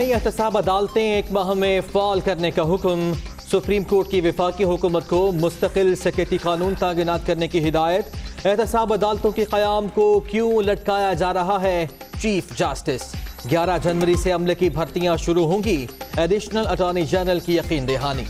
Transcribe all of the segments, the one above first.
नई एहतसाब अदालतें एक माह में फ़ाल करने का हुक्म। सुप्रीम कोर्ट की वफाकी हुकूमत को मुस्तकिल सेक्रेटरी कानून तैनात करने की हिदायत। एहतसाब अदालतों के क़याम को क्यों लटकाया जा रहा है? Chief justice. 11 जनवरी से अमले की भर्तियां शुरू होंगी। एडिशनल अटॉर्नी जनरल की यकीन दहानी।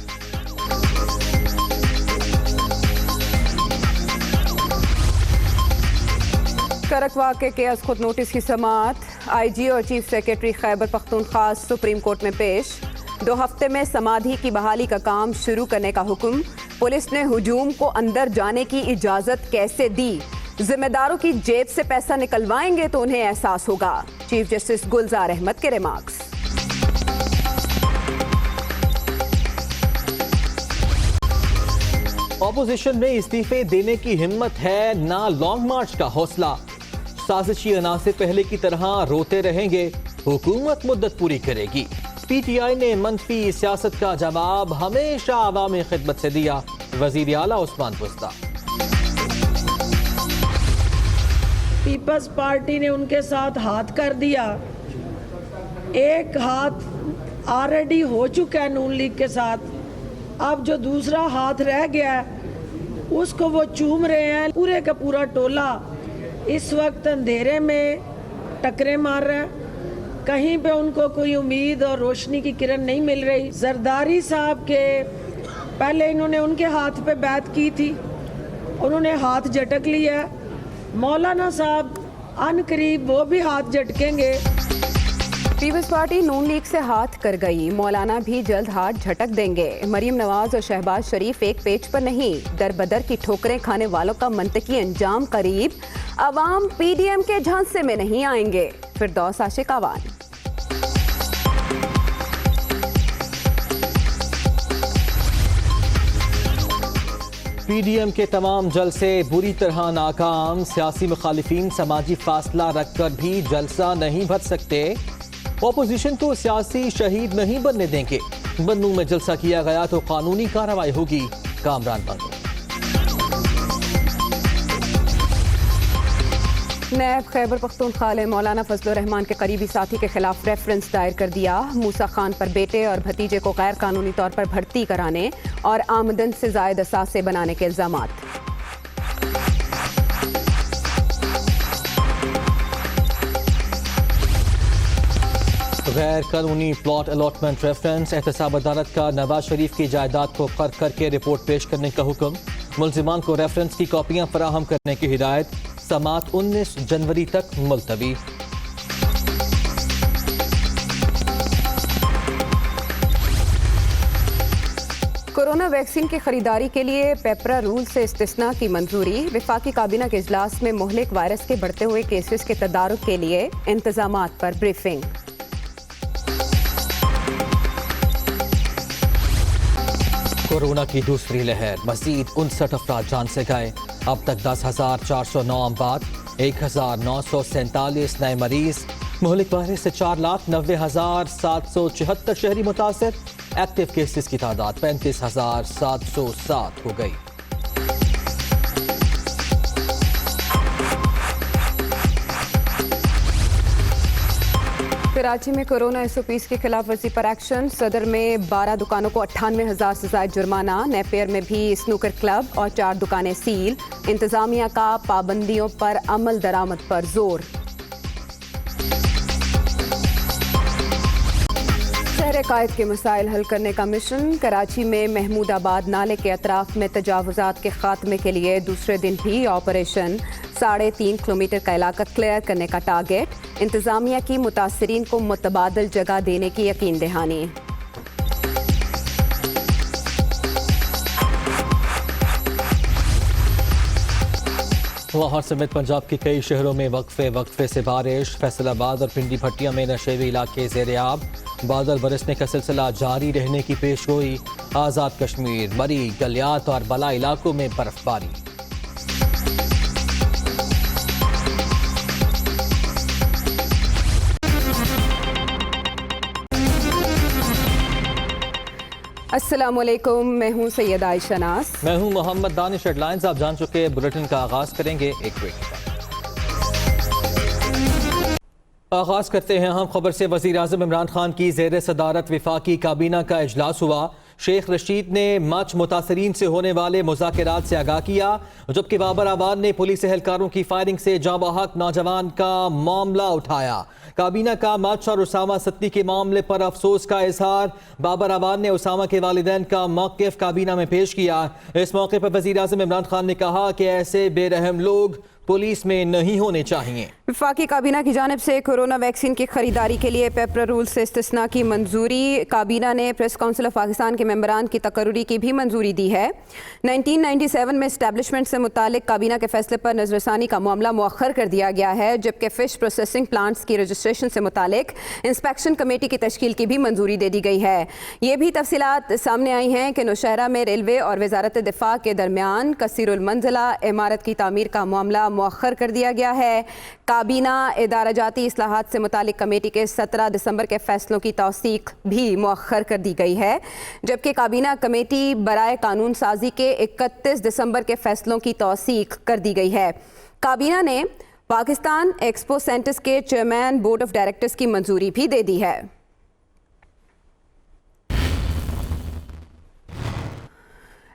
करक वाक़े के अज़ खुद नोटिस की समाअत। IG और chief secretary Khyber Pakhtunkhwa supreme court में पेश। 2 हफ्ते में समाधि की बहाली का काम शुरू करने का हुक्म। पुलिस ने हुजूम को अंदर जाने की इजाज़त कैसे दी? जिम्मेदारों की जेब से पैसा निकलवाएंगे तो उन्हें एहसास होगा। चीफ जस्टिस गुलजार अहमद के रिमार्क्स। ऑपोजिशन में इस्तीफे देने की हिम्मत है, ना लॉन्ग मार्च का हौसला। साजिशी अनासिर पहले की तरह रोते रहेंगे, हुकूमत मुद्दत पूरी करेगी। PTI ने मनफी सियासत का जवाब हमेशा अवामी खिदमत से दिया। वजीर आला उस्मान पुस्ता। पीपल्स पार्टी ने उनके साथ हाथ कर दिया। एक हाथ ऑलरेडी हो चुका है नून लीग के साथ, अब जो दूसरा हाथ रह गया है उसको वो चूम रहे हैं। पूरे का पूरा टोला इस वक्त अंधेरे में टकरे मार रहा है। कहीं पे उनको कोई उम्मीद और रोशनी की किरण नहीं मिल रही। जरदारी साहब के पहले इन्होंने उनके हाथ पे बैत की थी, उन्होंने हाथ झटक लिया। मौलाना साहब अनकरीब वो भी हाथ झटकेंगे। पीपल्स पार्टी नून लीग से हाथ कर गई, मौलाना भी जल्द हाथ झटक देंगे। मरीम नवाज और शहबाज शरीफ एक पेज पर नहीं, दर बदर की ठोकरें खाने वालों का मंतकी अंजाम करीब। अवाम PDM के झांसे में नहीं आएंगे। फिरदौस आशिक आवान। PDM के तमाम जलसे बुरी तरह नाकाम। सियासी मुखालिफिन समाजी फासला रखकर भी जलसा नहीं भर सकते। ऑपोजिशन को सियासी शहीद नहीं बनने देंगे। बन्नू में जलसा किया गया तो कानूनी कार्रवाई होगी। कामरान बन्नू। नैब खैबर पख्तूनख्वा ने मौलाना फजलुर रहमान के करीबी साथी के खिलाफ रेफरेंस दायर कर दिया। मूसा खान पर बेटे और भतीजे को गैर कानूनी तौर पर भर्ती कराने और आमदन से जायद असासे बनाने के इल्जामात। गैर कानूनी प्लॉट अलॉटमेंट रेफरेंस। एहतसाब अदालत का नवाज शरीफ की जायदाद को कर्क करके रिपोर्ट पेश करने का हुक्म। मुल्जिमान को रेफरेंस की कॉपियां फराहम करने की हिदायत। समाअत 19 जनवरी तक मुलतवी। कोरोना वैक्सीन की खरीदारी के लिए पेपरा रूल से इस्तिस्ना की मंजूरी। वफाकी काबीना के इजलास में मुहलिक वायरस के बढ़ते हुए केसेस के तदारुक के लिए इंतजामात पर ब्रीफिंग। कोरोना की दूसरी लहर, मजीद 59 अफराद जान से गए। अब तक 10,409 अमवात, 1,947 नए मरीज। मुहलिक वायरस से 4,90,774 शहरी मुतासर। एक्टिव केसेस की तादाद 35,707 हो गई। कराची में कोरोना SOPs की खिलाफ वर्जी पर एक्शन। सदर में 12 दुकानों को 98,000 से जायद जुर्माना। नेपियर में भी स्नूकर क्लब और 4 दुकानें सील। इंतजामिया का पाबंदियों पर अमल दरामद पर जोर। शहर कायद के मसाइल हल करने का मिशन। कराची में महमूदाबाद नाले के अतराफ में तजावुजात के खात्मे के लिए दूसरे दिन भी ऑपरेशन। 3.5 किलोमीटर का इलाका क्लियर करने का टारगेट। इंतजामिया की मुतासरीन को मुतबादल जगह देने की यकीन दहानी। लाहौर समेत पंजाब के कई शहरों में वक्फे से बारिश। फैसलाबाद और पिंडी भट्टिया में नशेबी इलाके ज़ेर-ए-आब। बादल बरसने का सिलसिला जारी रहने की पेशगोई। आज़ाद कश्मीर, मरी, गलियात और बला इलाकों में बर्फबारी। अस्सलामुअलैकुम, मैं हूं सैयद आयशा नास। मैं हूं मोहम्मद दानिश। हेडलाइंस आप जान चुके। बुलेटिन का आगाज करेंगे एक ब्रेक के बाद। आगाज करते हैं हम खबर से। वज़ीर-ए-आज़म इमरान खान की ज़ेर सदारत वफाकी काबीना का इजलास हुआ। शेख रशीद ने मच मुतासरीन से होने वाले मुज़ाकरात से आगाह किया, जबकि बाबर आबाद ने पुलिस एहलकारों की फायरिंग से जाँ-बहक नौजवान का मामला उठाया। काबीना का मच और उसामा सत्ती के मामले पर अफसोस का इजहार। बाबर आबाद ने उसामा के वालिदैन का मौक़िफ़ काबीना में पेश किया। इस मौके पर वज़ीर-ए-आज़म इमरान खान ने कहा कि ऐसे बेरहम लोग पुलिस में नहीं होने चाहिए। वफाकी काबीना की जानिब से कोरोना वैक्सीन की खरीदारी के लिए पेपर रूल से इस्तिस्ना की मंजूरी। काबीना ने प्रेस काउंसिल ऑफ पाकिस्तान के मेंबरान की तकर्रुरी की भी मंजूरी दी है। 1997 में इस्टेब्लिशमेंट से मुतालिक काबीना के फैसले पर नजरसानी का मामला मुअख्खर कर दिया गया है, जबकि फ़िश प्रोसेसिंग प्लांट्स की रजिस्ट्रेशन से मुतालिक इंस्पेक्शन कमेटी की तश्कील की भी मंजूरी दे दी गई है। ये भी तफसीलात सामने आई हैं कि नौशहरा में रेलवे और वजारत दिफा के दरमियान कसीरुल मंजिला इमारत की तामीर का मामला मुअख्खर कर दिया गया है। काबीना इदारा जाती इस्लाहात से मुतालिक कमेटी के 17 दिसंबर के फैसलों की तौसीक भी मुअख्खर कर दी गई है, जबकि काबीना कमेटी बराए कानून साजी के 31 दिसंबर के फैसलों की तौसीक कर दी गई है। काबीना ने पाकिस्तान एक्सपो सेंटर्स के चेयरमैन बोर्ड ऑफ डायरेक्टर्स की मंजूरी भी दे दी है।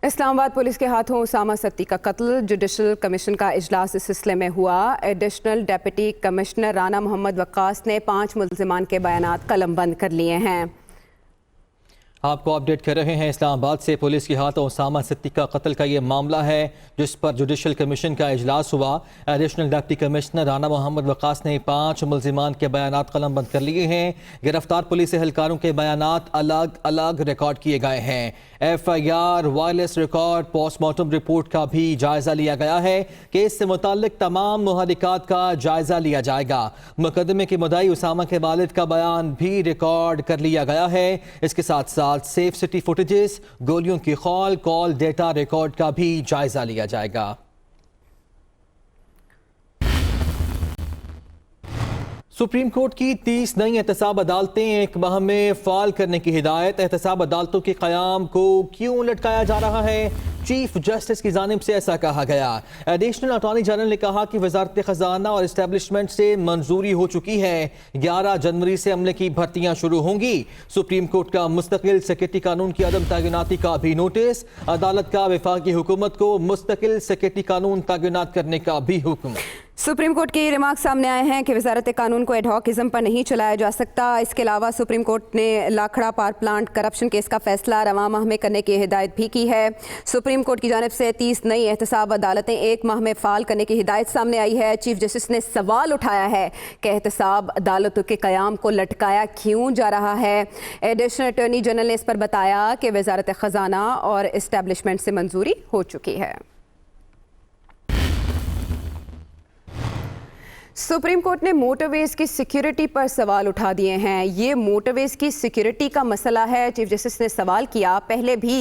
इस्लामाबाद पुलिस के हाथों उसामा सत्ती का कत्ल। जुडिशल कमीशन का इजलास इस सिलसिले में हुआ। Additional deputy commissioner Rana Mohammad Waqqas ने 5 मुल्जिमान के बयानात कलमबंद कर लिए हैं। आपको अपडेट कर रहे हैं इस्लामाबाद से। पुलिस के हाथों उसामा सत्ती का कत्ल का ये मामला है, जिस पर जुडिशल कमीशन का इजलास हुआ। Additional deputy commissioner Rana Mohammad Waqqas ने 5 मुल्जिमान के बयानात कलमबंद कर लिए हैं। गिरफ्तार पुलिस एहलकारों के बयानात अलग अलग रिकॉर्ड किए गए हैं। FIR, wireless record, postmortem report का भी जायजा लिया गया है। केस से मुताल्लिक तमाम मुहरिकात का जायजा लिया जाएगा। मुकदमे के मुद्दाई उसामा के वालिद का बयान भी रिकॉर्ड कर लिया गया है। इसके साथ साथ सेफ सिटी फुटेजेस, गोलियों की कॉल डेटा रिकॉर्ड का भी जायजा लिया जाएगा। सुप्रीम कोर्ट की 30 नई एहतसाब अदालतें एक माह में फाल करने की हिदायत। एहतसाब अदालतों के क़याम को क्यों लटकाया जा रहा है? चीफ जस्टिस की जानिब से ऐसा कहा गया। एडिशनल अटॉर्नी जनरल ने कहा कि वजारत खजाना और इस्टेब्लिशमेंट से मंजूरी हो चुकी है। 11 जनवरी से अमले की भर्तियां शुरू होंगी। सुप्रीम कोर्ट का मुस्तकिल सेक्रेटरी कानून की अदम तैनाती का भी नोटिस। अदालत का वफाकी हुकूमत को मुस्तकिल सेक्रेटरी कानून तैनात करने का भी हुक्म। सुप्रीम कोर्ट के रिमार्क सामने आए हैं कि वजारत कानून को एडहॉकिज्म पर नहीं चलाया जा सकता। इसके अलावा सुप्रीम कोर्ट ने लाखड़ा पावर प्लांट करप्शन केस का फैसला रवां माह में करने की हिदायत भी की है। सुप्रीम कोर्ट की जानिब से 30 नई एहतसाब अदालतें एक माह में फाल करने की हिदायत सामने आई है। चीफ जस्टिस ने सवाल उठाया है कि एहतसाब अदालतों के क़याम को लटकाया क्यों जा रहा है। एडिशनल अटॉर्नी जनरल ने इस पर बताया कि वजारत खजाना और इस्टेब्लिशमेंट से मंजूरी हो चुकी है। सुप्रीम कोर्ट ने मोटरवेज की सिक्योरिटी पर सवाल उठा दिए हैं। ये मोटरवेज की सिक्योरिटी का मसला है। चीफ जस्टिस ने सवाल किया, पहले भी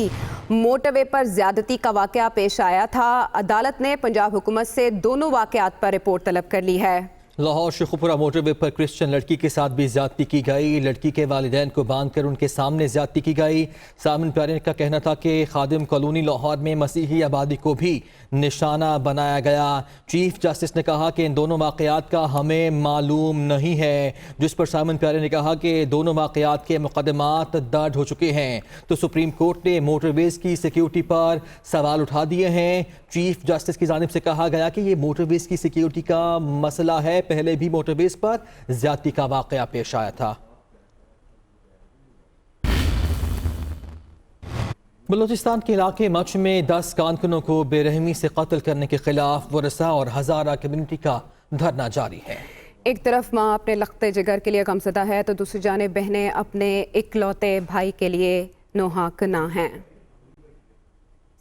मोटरवे पर ज्यादती का वाकया पेश आया था। अदालत ने पंजाब हुकूमत से दोनों वाकयात पर रिपोर्ट तलब कर ली है। लाहौर शेखुपुरा मोटरवे पर क्रिश्चियन लड़की के साथ भी ज्यादती की गई। लड़की के वालिदैन को बांधकर उनके सामने ज्यादती की गई। सामन प्यारे का कहना था कि खादिम कॉलोनी लाहौर में मसीही आबादी को भी निशाना बनाया गया। चीफ जस्टिस ने कहा कि इन दोनों वाकयात का हमें मालूम नहीं है, जिस पर सामन प्यारे ने कहा कि दोनों वाकयात के मुकदमात दर्ज हो चुके हैं। तो सुप्रीम कोर्ट ने मोटरवेज की सिक्योरिटी पर सवाल उठा दिए हैं। चीफ जस्टिस की जानिब से कहा गया कि ये मोटरवेज की सिक्योरिटी का मसला है। पहले भी मोटरवेज पर ज्यादती का वाकया पेश आया था। बलूचिस्तान के इलाके मच में 10 कारकुनों को बेरहमी से कत्ल करने के खिलाफ वरसा और हजारा कम्युनिटी का धरना जारी है। एक तरफ माँ अपने लख्ते जिगर के लिए गमज़दा है, तो दूसरी जानिब बहनें अपने इकलौते भाई के लिए नोहाक ना हैं।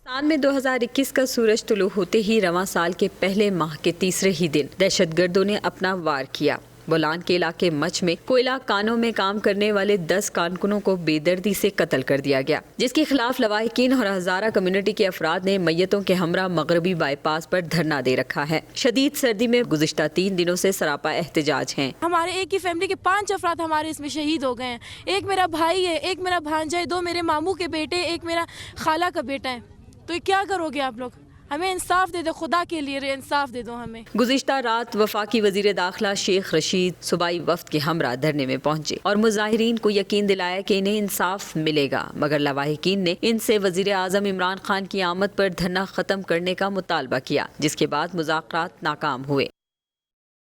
पाकिस्तान में 2021 का सूरज तुलू होते ही रवां साल के पहले माह के तीसरे ही दिन दहशतगर्दों ने अपना वार किया। बोलान के इलाके मच में कोयला कानों में काम करने वाले 10 कारकुनों को बेदर्दी से कत्ल कर दिया गया, जिसके खिलाफ लवाहिकीन और हजारा कम्युनिटी के अफराद ने मैयतों के हमरा मगरबी बाईपास पर धरना दे रखा है। शदीद सर्दी में गुज़िश्ता 3 दिनों से सरापा एहतजाज हैं। हमारे एक ही फैमिली के 5 अफराद हमारे इसमें शहीद हो गए हैं। एक मेरा भाई है, एक मेरा भांजा है, 2 मेरे मामू के बेटे, एक मेरा खाला का बेटा है। तो क्या करोगे आप लोग? हमें इंसाफ दे दो, खुदा के लिए इंसाफ दे दो हमें। गुज़िश्ता रात वफाकी वज़ीर दाखिला शेख रशीद सूबाई वफ्द के हमरा धरने में पहुंचे और मुजाहिरीन को यकीन दिलाया कि इन्हें इंसाफ मिलेगा, मगर लवाहिकीन ने इनसे वज़ीर आज़म इमरान खान की आमद पर धरना ख़त्म करने का मुतालबा किया, जिसके बाद मुज़ाकरात नाकाम हुए।